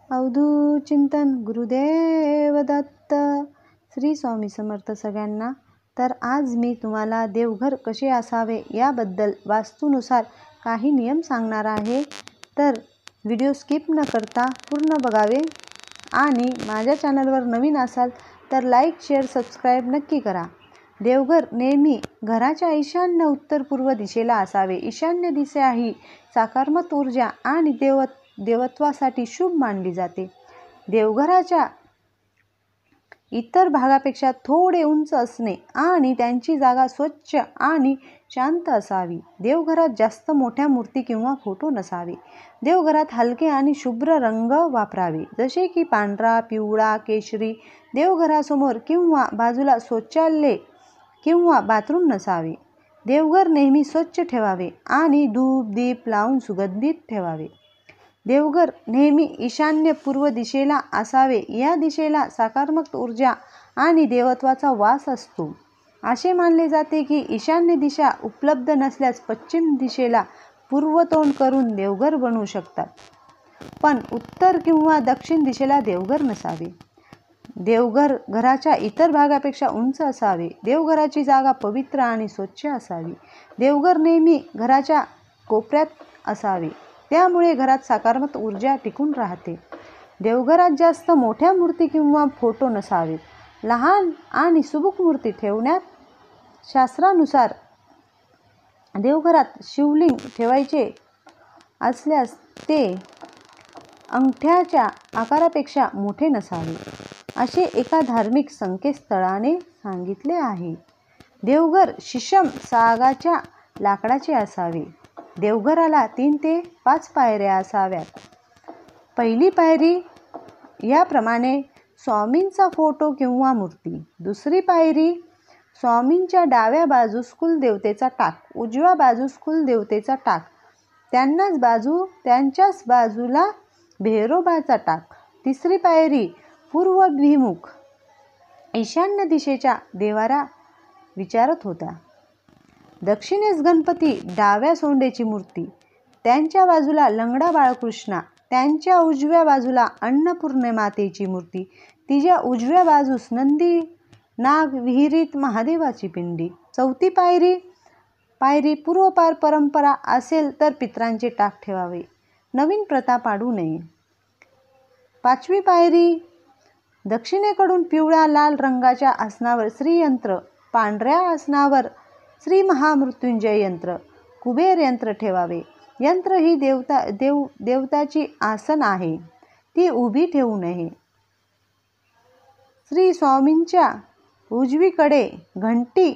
अवधूत चिंतन गुरुदेव दत्त. श्री स्वामी समर्थ सगळ्यांना. तर आज मी तुम्हाला देवघर कसे असावे याबद्दल वास्तूनुसार काही नियम सांगणार आहे. तर व्हिडिओ स्किप न करता पूर्ण बघावे आणि माझ्या चॅनलवर नवीन असाल तर लाईक, शेअर, सबस्क्राईब नक्की करा. देवघर नेहमी घराच्या ईशान्य उत्तर पूर्व दिशेला असावे. ईशान्य दिशा ही सकारात्मक ऊर्जा आणि देवत्वासाठी शुभ मानली जाते. देवघराच्या इतर भागापेक्षा थोडे उंच असणे आणि त्यांची जागा स्वच्छ आणि शांत असावी. देवघरात जास्त मोठ्या मूर्ती किंवा फोटो नसावे. देवघरात हलके आणि शुभ्र रंग वापरावे, जसे की पांढरा, पिवळा, केशरी. देवघरासमोर किंवा बाजूला शौचालय किंवा बाथरूम नसावे. देवघर नेहमी स्वच्छ ठेवावे आणि धूप दीप लावून सुगंधित ठेवावे. देवघर नेहमी ईशान्य पूर्व दिशेला असावे. या दिशेला सकारात्मक ऊर्जा आणि देवत्वाचा वास असतो. असे मानले जाते की ईशान्य दिशा उपलब्ध नसल्यास पश्चिम दिशेला पूर्वतोंड करून देवघर बनवू शकतात, पण उत्तर किंवा दक्षिण दिशेला देवघर नसावे. देवघर घराच्या इतर भागापेक्षा उंच असावे. देवघराची जागा पवित्र आणि स्वच्छ असावी. देवघर नेहमी घराच्या कोपऱ्यात असावे, त्यामुळे घरात सकारात्मक ऊर्जा टिकून राहते. देवघरात जास्त मोठ्या मूर्ती किंवा फोटो नसावेत. लहान आणि सुबक मूर्ती ठेवण्यात शास्त्रानुसार देवघरात शिवलिंग ठेवायचे असल्यास ते अंगठ्याच्या आकारापेक्षा मोठे नसावे, असे एका धार्मिक संकेतस्थळाने सांगितले आहे. देवघर शीशम सागाच्या लाकडाचे असावे. देवघराला 3 ते 5 पायऱ्या असाव्यात. पहिली पायरी याप्रमाणे: स्वामींचा फोटो किंवा मूर्ती. दुसरी पायरी: स्वामींच्या डाव्या बाजूस कुलदेवतेचा टाक, उजव्या बाजूस कुलदेवतेचा टाक, त्यांच्याच बाजूला भैरोबाचा टाक. तिसरी पायरी: पूर्वाभिमुख ईशान्य दिशेच्या देवारा विचारत होता. दक्षिणेस गणपती, डाव्या सोंडेची मूर्ती, त्यांच्या बाजूला लंगडा बाळकृष्ण, त्यांच्या उजव्या बाजूला अन्नपूर्णा मातेची मूर्ती, तिच्या उजव्या बाजूस नंदी, नाग, विहिरीत महादेवाची पिंडी. चौथी पायरी पूर्वपार परंपरा असेल तर पितरांचे टाक ठेवावे, नवीन प्रथा पाडू नये. 5वी पायरी: दक्षिणेकडून पिवळ्या लाल रंगाच्या आसनावर श्रीयंत्र, पांढऱ्या आसनावर श्री महामृत्युंजय यंत्र, कुबेर यंत्र ठेवावे. यंत्र ही देवताची आसन आहे, ती उभी ठेवू नये. श्री स्वामींच्या उजवीकडे घंटी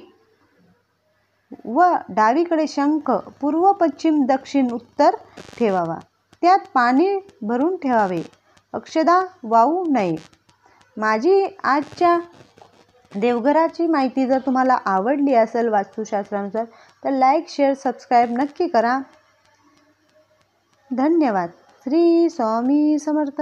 व डावीकडे शंख, पूर्व, पश्चिम, दक्षिण, उत्तर ठेवावा. त्यात पाणी भरून ठेवावे, अक्षदा वाहू नये. माझी आजच्या देवघराची माहिती जर तुम्हाला आवडली असेल वास्तुशास्त्रानुसार तर लाईक, शेअर, सबस्क्राईब नक्की करा. धन्यवाद. श्री स्वामी समर्थ.